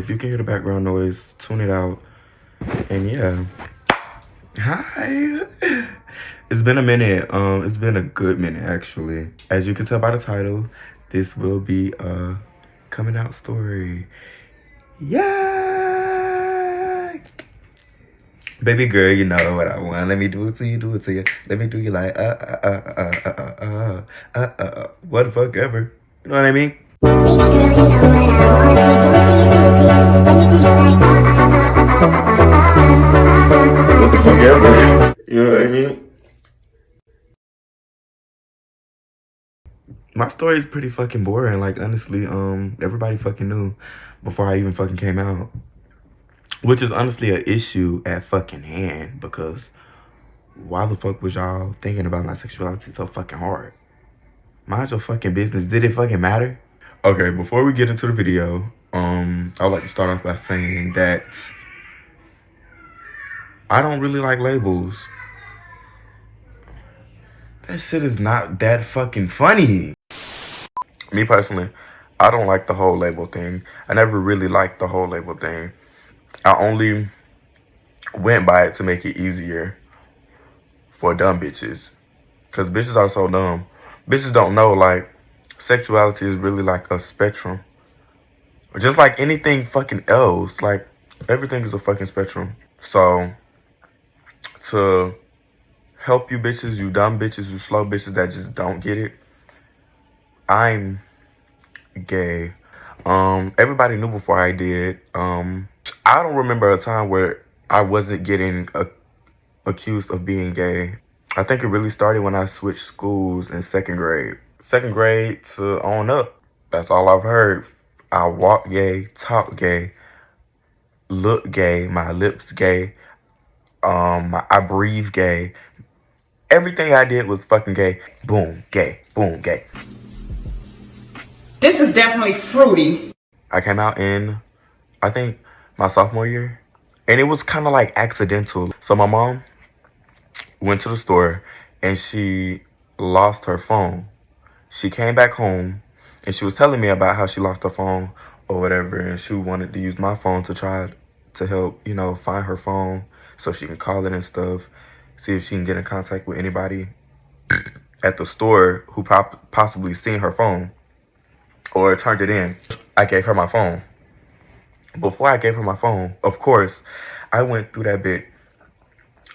If you can hear the background noise, tune it out. And yeah. Hi. It's been a minute. It's been a good minute actually. As you can tell by the title, this will be a coming out story. Yay! Baby girl, you know what I want. Let me do it to you, do it to you. Let me do you like what the fuck ever. You know what I mean? Baby girl, you know what I want. Let me do it to you, do it to you. Let me do you like what the fuck ever. You know what I mean? My story is pretty fucking boring. Like honestly, everybody fucking knew before I even fucking came out. Which is honestly an issue at fucking hand because why the fuck was y'all thinking about my sexuality so fucking hard? Mind your fucking business. Did it fucking matter? Okay, before we get into the video, I would like to start off by saying that I don't really like labels. That shit is not that fucking funny. Me personally, I don't like the whole label thing. I never really liked the whole label thing. I only went by it to make it easier for dumb bitches. Because bitches are so dumb. Bitches don't know, like, sexuality is really like a spectrum. Just like anything fucking else. Like, everything is a fucking spectrum. So, to help you bitches, you dumb bitches, you slow bitches that just don't get it, I'm gay. Everybody knew before I did. I don't remember a time where I wasn't getting accused of being gay. I think it really started when I switched schools in second grade. Second grade to on up. That's all I've heard. I walk gay, talk gay, look gay, my lips gay, I breathe gay. Everything I did was fucking gay. Boom, gay. Boom, gay. This is definitely fruity. I came out in, I think, my sophomore year. And it was kind of like accidental. So my mom went to the store and she lost her phone. She came back home and she was telling me about how she lost her phone or whatever. And she wanted to use my phone to try to help, you know, find her phone so she can call it and stuff. See if she can get in contact with anybody at the store who possibly seen her phone or turned it in. I gave her my phone. Before I gave her my phone, of course, I went through that bit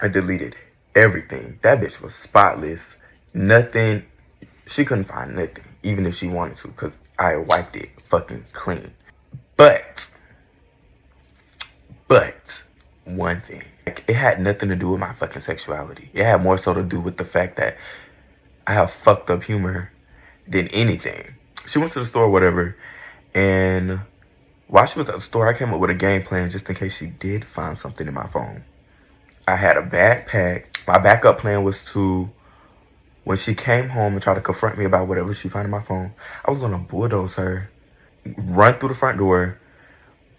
and deleted everything. That bitch was spotless. Nothing. She couldn't find nothing, even if she wanted to, because I wiped it fucking clean. But, one thing. Like, it had nothing to do with my fucking sexuality. It had more so to do with the fact that I have fucked up humor than anything. She went to the store or whatever, and while she was at the store, I came up with a game plan just in case she did find something in my phone. I had a backpack. My backup plan was to, when she came home and tried to confront me about whatever she found in my phone, I was gonna bulldoze her, run through the front door,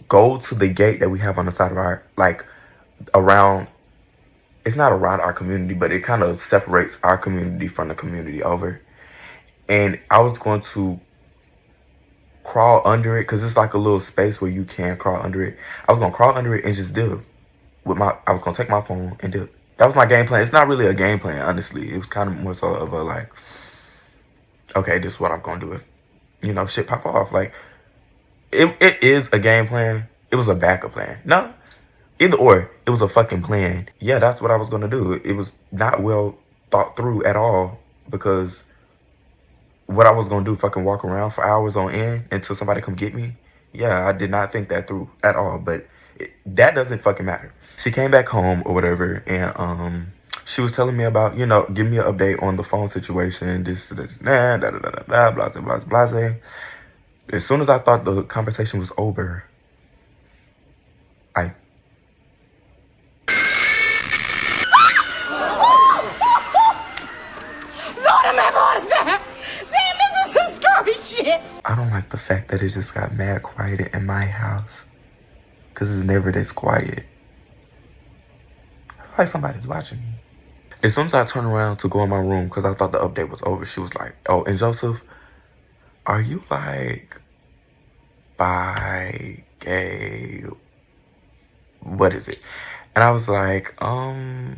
go to the gate that we have on the side of our, like, around, it's not around our community, but it kind of separates our community from the community over. And I was going to crawl under it, because it's like a little space where you can crawl under it. I was gonna crawl under it and just dip. I was gonna take my phone and dip. That was my game plan. It's not really a game plan, honestly. It was kind of more so of a like, okay, this is what I'm gonna do if, you know, shit pop off. Like, it is a game plan. It was a backup plan. No, either or, it was a fucking plan. Yeah, that's what I was gonna do. It was not well thought through at all, because what I was gonna do, fucking walk around for hours on end until somebody come get me. Yeah, I did not think that through at all, but that doesn't fucking matter. She came back home or whatever, and she was telling me about, you know, give me an update on the phone situation, this, da da da da da, blah blah blah blah. As soon as I thought the conversation was over, I I don't like the fact that it just got mad quiet in my house, because it's never this quiet. I feel like somebody's watching me. As soon as I turned around to go in my room, because I thought the update was over, she was like, oh, and Joseph, are you like bi, gay, what is it? And I was like, I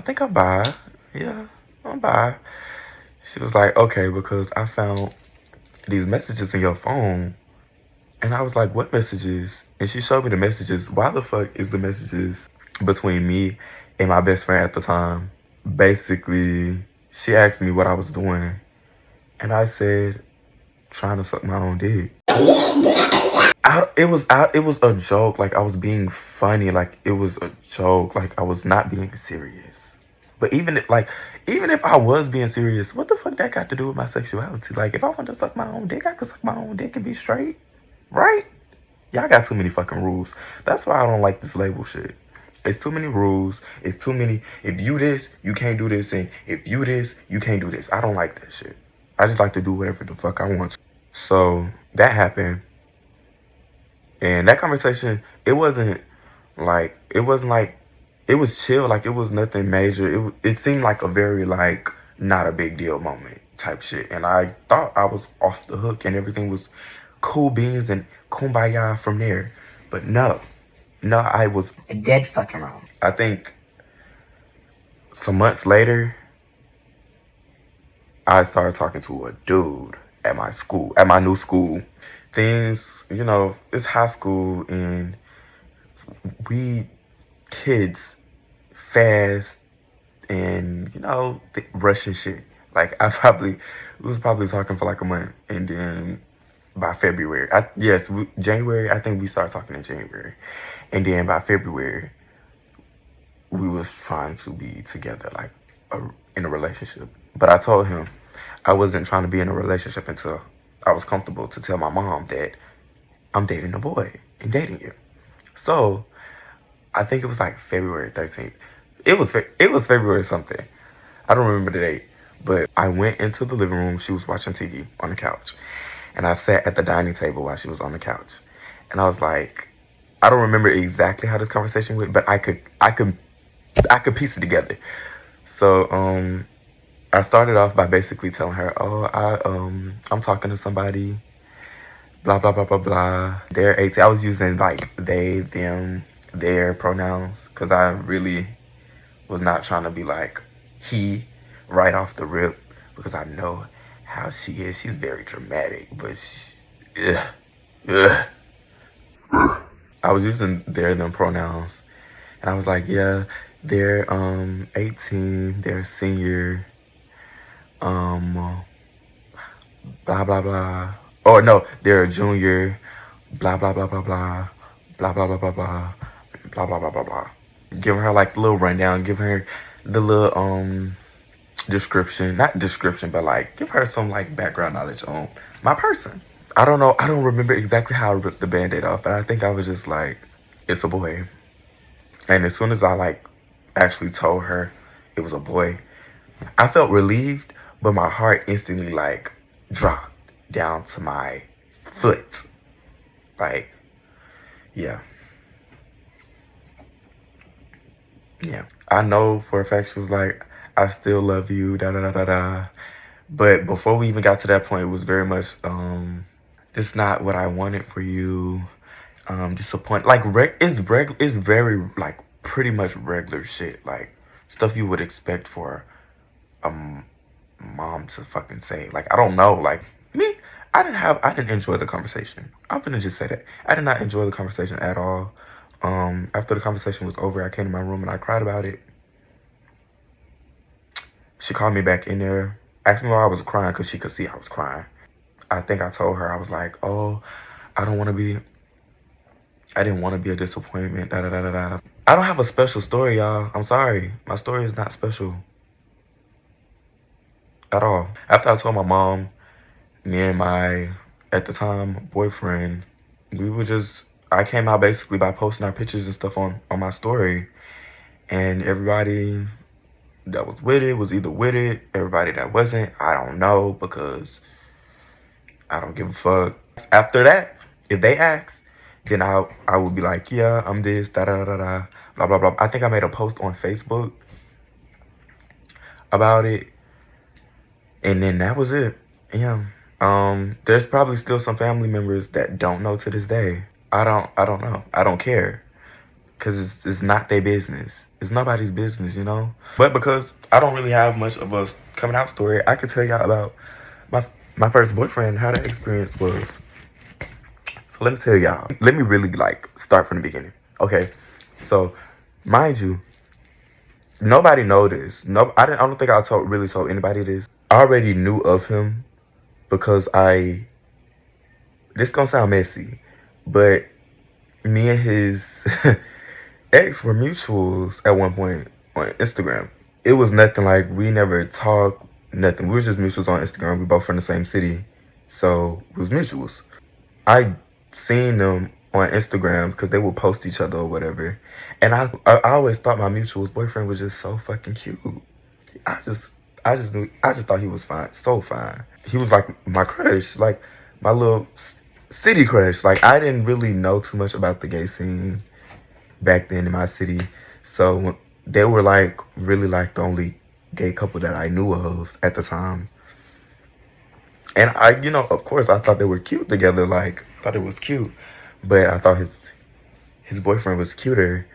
think I'm bi. Yeah, I'm bi. She was like, okay, because I found these messages in your phone. And I was like, what messages? And she showed me the messages. Why the fuck is the messages between me and my best friend at the time? Basically, she asked me what I was doing. And I said, trying to suck my own dick. It was a joke. Like, I was being funny. Like, it was a joke. Like, I was not being serious. But even if I was being serious, what the fuck that got to do with my sexuality? Like, if I wanted to suck my own dick, I could suck my own dick and be straight. Right? Y'all got too many fucking rules. That's why I don't like this label shit. It's too many rules. It's too many. If you this, you can't do this. And if you this, you can't do this. I don't like that shit. I just like to do whatever the fuck I want to. So that happened. And that conversation, it was chill. Like, it was nothing major. It seemed like a very, like, not a big deal moment type shit. And I thought I was off the hook and everything was cool beans and kumbaya from there. But no, I was dead fucking wrong. I think some months later, I started talking to a dude at my new school. Things, it's high school and we kids fast and, rushing shit. Like, we was probably talking for like a month and then by February, January, I think we started talking in January. And then by February, we was trying to be together, like in a relationship. But I told him I wasn't trying to be in a relationship until I was comfortable to tell my mom that I'm dating a boy and dating you. So I think it was like February 13th. It was February something. I don't remember the date. But I went into the living room. She was watching TV on the couch. And I sat at the dining table while she was on the couch. And I was like, I don't remember exactly how this conversation went, but I could piece it together. So I started off by basically telling her, oh, I'm talking to somebody, blah blah blah blah blah. They're 18. I was using like they, them, their pronouns because I really was not trying to be like he right off the rip because I know how she is. She's very dramatic, but ugh. I was using their, them pronouns, and I was like, yeah, they're 18, they're a senior, blah blah blah. Oh no, they're a junior, blah blah blah blah blah, blah blah blah blah blah, blah blah blah blah blah. Giving her like the little rundown, giving her the little description, not description, but like give her some like background knowledge on my person. I don't know. I don't remember exactly how I ripped the band-aid off, but I think I was just like, it's a boy. And as soon as I like actually told her it was a boy, I felt relieved, but my heart instantly like dropped down to my foot. Like, yeah. Yeah. I know for a fact she was like, I still love you, da da da da da. But before we even got to that point, it was very much, this not what I wanted for you. Disappointed. Like, it's very, like, pretty much regular shit. Like, stuff you would expect for a mom to fucking say. Like, I don't know. Like, me, I didn't enjoy the conversation. I'm gonna just say that. I did not enjoy the conversation at all. After the conversation was over, I came to my room and I cried about it. She called me back in there, asked me why I was crying because she could see I was crying. I think I told her, I was like, oh, I didn't want to be a disappointment, da da da da da. I don't have a special story, y'all. I'm sorry. My story is not special at all. After I told my mom, me and my, at the time, boyfriend, I came out basically by posting our pictures and stuff on my story. And everybody that was with it was either with it. Everybody that wasn't, I don't know because I don't give a fuck. After that, if they ask, then I would be like, yeah, I'm this, da da da da, blah blah blah. I think I made a post on Facebook about it, and then that was it. Yeah, There's probably still some family members that don't know to this day. I don't know. I don't care. Cause it's not their business. It's nobody's business, you know? But because I don't really have much of a coming out story, I could tell y'all about my first boyfriend, how that experience was. So let me tell y'all. Let me really like start from the beginning. Okay. So mind you, nobody know this. No, I don't think I really told anybody this. I already knew of him because this gonna sound messy, but me and his ex were mutuals at one point on Instagram. It was nothing like we never talked, nothing. We were just mutuals on Instagram. We both from the same city, so we was mutuals. I seen them on Instagram because they would post each other or whatever, and I always thought my mutual's boyfriend was just so fucking cute. I just I just thought he was fine, so fine. He was like my crush, like my little city crush. Like I didn't really know too much about the gay scene back then in my city, so they were like really like the only gay couple that I knew of at the time. And of course, I thought they were cute together. Like, thought it was cute, but I thought his boyfriend was cuter,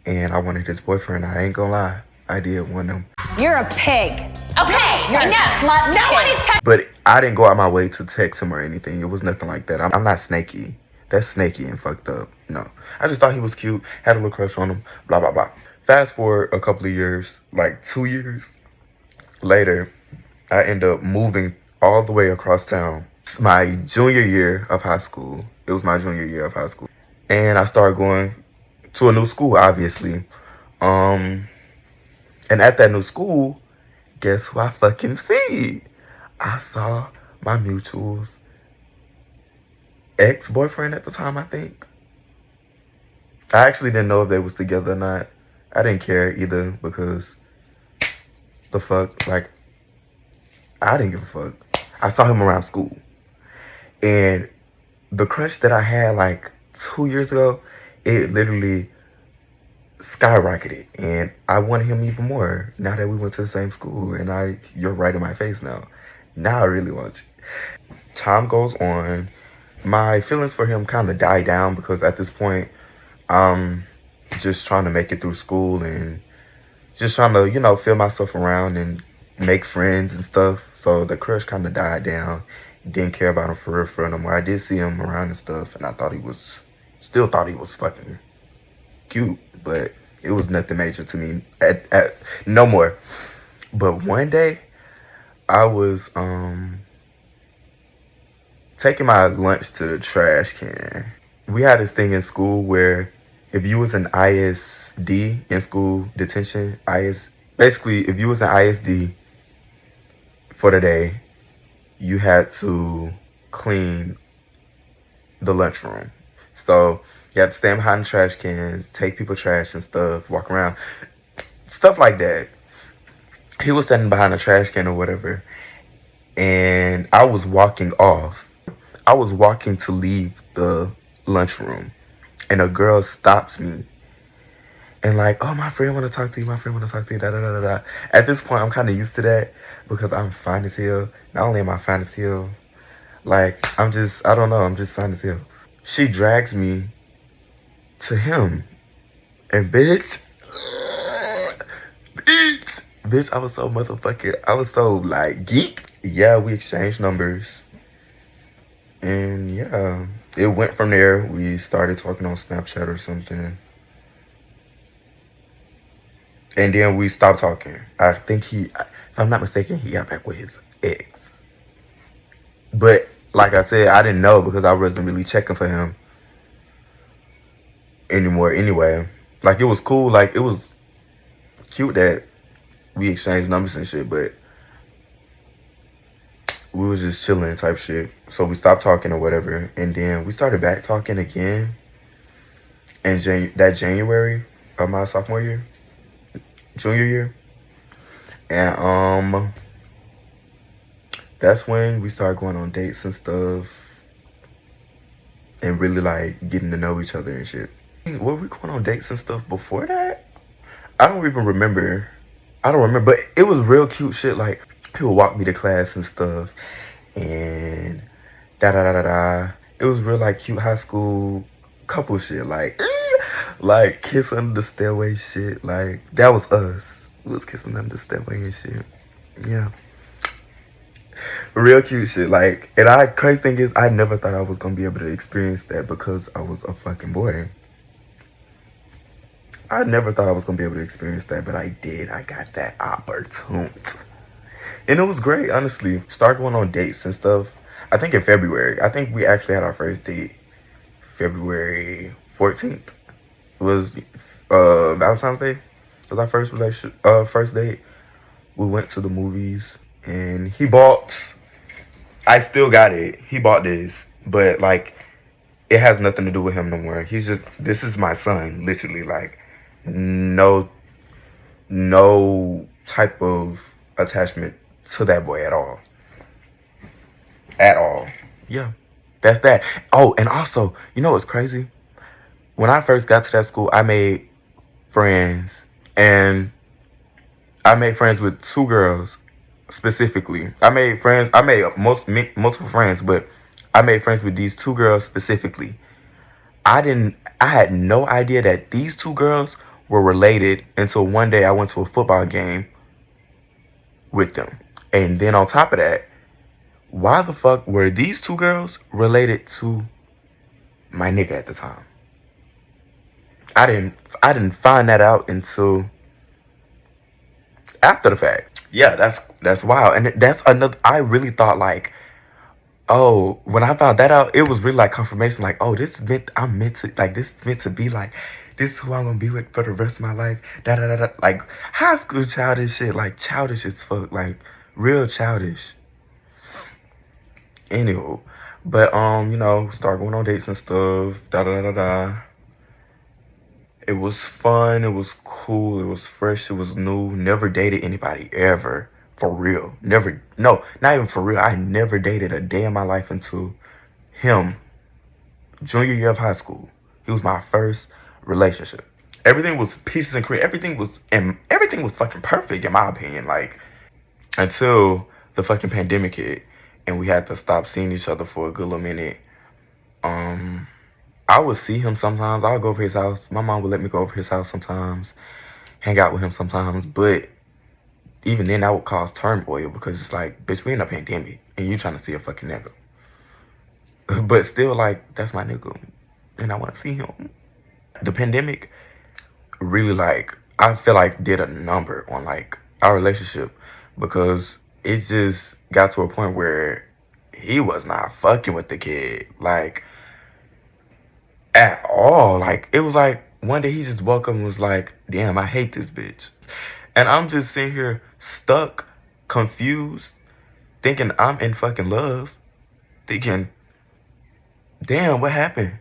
and I wanted his boyfriend. I ain't gonna lie, I did want him. You're a pig. Okay, you're enough. Nobody's touching. But I didn't go out my way to text him or anything. It was nothing like that. I'm not snaky. That's snaky and fucked up. No, I just thought he was cute. Had a little crush on him. Blah blah blah. Fast forward a couple of years, like 2 years later, I end up moving all the way across town. It's my junior year of high school. It was my junior year of high school. And I started going to a new school, obviously. And at that new school, guess who I fucking see? I saw my mutual's ex-boyfriend at the time, I think. I actually didn't know if they was together or not. I didn't care either because the fuck, like, I didn't give a fuck. I saw him around school. And the crush that I had like 2 years ago, it literally skyrocketed. And I wanted him even more now that we went to the same school. And you're right in my face now. Now I really want you. Time goes on. My feelings for him kind of die down because at this point, I'm just trying to make it through school and just trying to, feel myself around and make friends and stuff. So the crush kind of died down. Didn't care about him for real no more. I did see him around and stuff, and I still thought he was fucking cute, but it was nothing major to me at no more. But one day, I was taking my lunch to the trash can. We had this thing in school where if you was an ISD in school detention, basically if you was an ISD for the day, you had to clean the lunchroom. So you had to stand behind the trash cans, take people trash and stuff, walk around, stuff like that. He was standing behind the trash can or whatever, and I was walking off. I was walking to leave the lunchroom, and a girl stops me and like, oh, my friend want to talk to you. My friend want to talk to you. Da da da da da. At this point, I'm kind of used to that because I'm fine as hell. Not only am I fine as hell, like I don't know, I'm just fine as hell. She drags me to him, and bitch, I was so like geek. Yeah, we exchanged numbers. And yeah, it went from there. We started talking on Snapchat or something. And then we stopped talking. I think if I'm not mistaken, he got back with his ex. But like I said, I didn't know because I wasn't really checking for him anymore anyway. Like it was cool, like it was cute that we exchanged numbers and shit, but we was just chilling type shit. So we stopped talking or whatever, and then we started back talking again in that January of my junior year. And that's when we started going on dates and stuff and really like getting to know each other and shit. Were we going on dates and stuff before that? I don't even remember. But it was real cute shit. Like, people walk me to class and stuff. and da da da da da. It was real like cute high school couple shit, like kiss under the stairway shit. Like that was us. We was kissing under the stairway and shit. Yeah, real cute shit. Like, and crazy thing is, I never thought I was gonna be able to experience that because I was a fucking boy. I never thought I was gonna be able to experience that, but I did. I got that opportunity. And it was great, honestly. Start going on dates and stuff. I think in February. I think we actually had our first date February 14th. It was Valentine's Day. It was our first date. We went to the movies and he bought, I still got it. He bought this, but like it has nothing to do with him no more. This is my son, literally. Like no type of attachment to that boy at all. At all. Yeah. That's that. Oh, and also, you know what's crazy? When I first got to that school, I made friends. And I made friends with two girls specifically. I made multiple friends, but I made friends with these two girls specifically. I had no idea that these two girls were related until one day I went to a football game with them. And then on top of that, why the fuck were these two girls related to my nigga at the time? I didn't find that out until after the fact. Yeah, that's wild. And that's another, I really thought like, oh, when I found that out, it was really like confirmation, like, oh, this is meant to be like, this is who I'm gonna be with for the rest of my life. Da da da da. Like high school childish shit, like childish as fuck, like real childish. Anywho, but start going on dates and stuff. Da da da da da. It was fun. It was cool. It was fresh. It was new. Never dated anybody ever. For real. Never. No, not even for real. I never dated a day in my life until him. Junior year of high school. He was my first relationship. Everything was pieces and cream. Everything was fucking perfect in my opinion. Like until the fucking pandemic hit and we had to stop seeing each other for a good little minute. I would see him sometimes. I would go over his house. My mom would let me go over his house sometimes, hang out with him sometimes. But even then, that would cause turmoil because it's like, bitch, we in a pandemic and you trying to see a fucking nigga. But still, like, that's my nigga, and I want to see him. The pandemic really, like, I feel like did a number on like our relationship because it just got to a point where he was not fucking with the kid. Like, at all. Like it was like one day he just woke up and was like, damn, I hate this bitch. And I'm just sitting here stuck, confused, thinking I'm in fucking love, thinking, damn, what happened?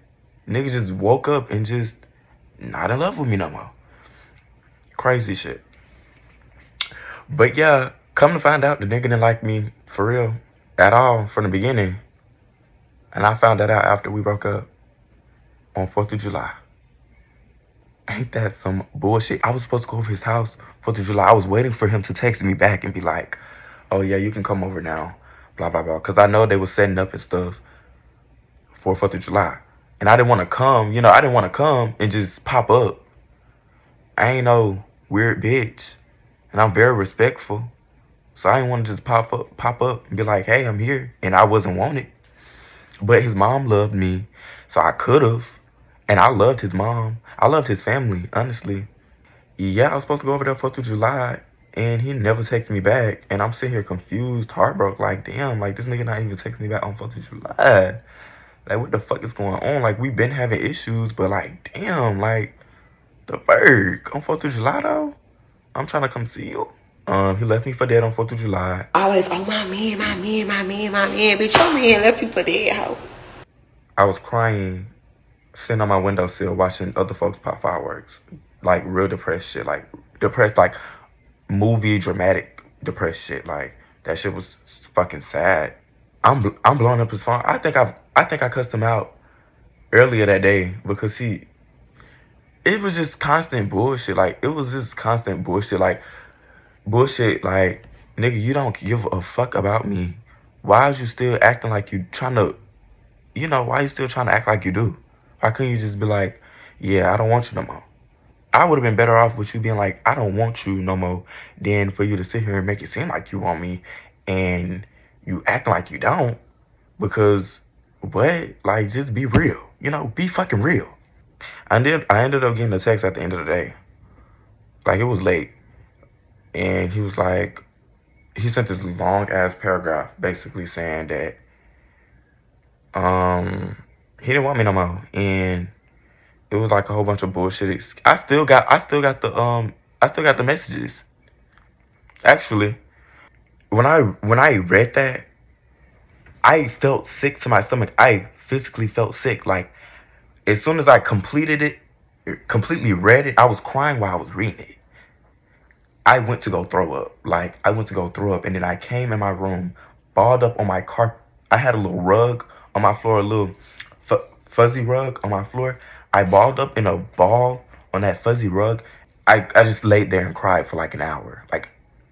Nigga just woke up and just not in love with me no more. Crazy shit. But yeah, come to find out the nigga didn't like me for real at all from the beginning. And I found that out after we broke up on 4th of July. Ain't that some bullshit? I was supposed to go over his house 4th of July. I was waiting for him to text me back and be like, oh yeah, you can come over now. Blah, blah, blah. Because I know they were setting up and stuff for 4th of July. And I didn't want to come, I didn't want to come and just pop up. I ain't no weird bitch. And I'm very respectful. So I didn't want to just pop up and be like, hey, I'm here. And I wasn't wanted. But his mom loved me. So I could have. And I loved his mom. I loved his family, honestly. Yeah, I was supposed to go over there 4th of July, and he never texted me back. And I'm sitting here confused, heartbroken, like, damn, like, this nigga not even texting me back on 4th of July. Like, what the fuck is going on? Like, we been having issues, but, like, damn, like, the fuck? On 4th of July, though? I'm trying to come see you. He left me for dead on 4th of July. Always, oh, my man. Bitch, your man left you for dead, hoe. I was crying, sitting on my windowsill watching other folks pop fireworks. Like real depressed shit. Like depressed, like movie dramatic depressed shit. Like that shit was fucking sad. I'm blowing up his phone. I think I cussed him out earlier that day because it was just constant bullshit. Like it was just constant bullshit. Like bullshit. Like nigga, you don't give a fuck about me. why is you still acting like you trying to, you know, why you still trying to act like you do? Why couldn't you just be like, yeah, I don't want you no more? I would have been better off with you being like, I don't want you no more, than for you to sit here and make it seem like you want me and you acting like you don't. Because what? Like, just be real. You know, be fucking real. I ended up getting a text at the end of the day. Like, it was late. And he was like, he sent this long ass paragraph basically saying that he didn't want me no more. And it was like a whole bunch of bullshit. I still got the messages. Actually, when I read that, I felt sick to my stomach. I physically felt sick. Like, as soon as I completely read it, I was crying while I was reading it. I went to go throw up. Like, I went to go throw up, and then I came in my room, balled up on my carpet. I had a little rug on my floor, a little fuzzy rug on my floor. I balled up in a ball on that fuzzy rug. I just laid there and cried for like an hour. Like,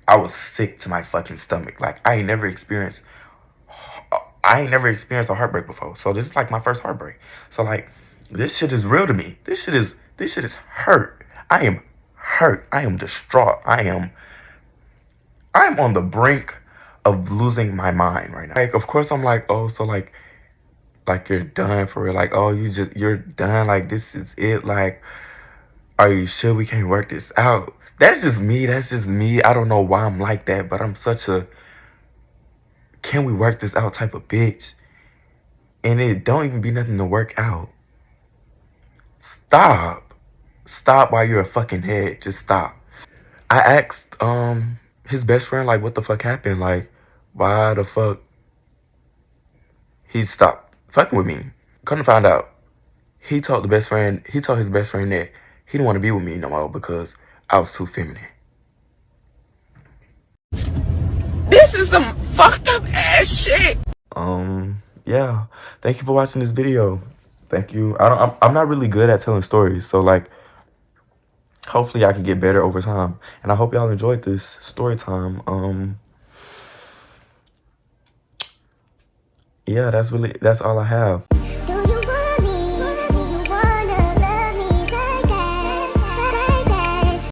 I was sick to my fucking stomach. Like, I ain't never experienced a heartbreak before. So this is like my first heartbreak. So like, this shit is real to me. This shit is hurt. I am hurt. I am distraught. I am on the brink of losing my mind right now. Like, of course I'm like, oh, so like you're done for real. Like, oh, you're done. Like, this is it. Like, are you sure we can't work this out? That's just me. I don't know why I'm like that, but I'm such a can we work this out type of bitch. And it don't even be nothing to work out. Stop while you're a fucking head. Just stop. I asked his best friend, like, what the fuck happened? Like, why the fuck he stopped fucking with me? Couldn't find out. He told his best friend that he didn't want to be with me no more because I was too feminine. This is some fucked up ass shit. Yeah. Thank you for watching this video. Thank you. I'm not really good at telling stories, so like, hopefully I can get better over time. And I hope y'all enjoyed this story time. Yeah, that's all I have.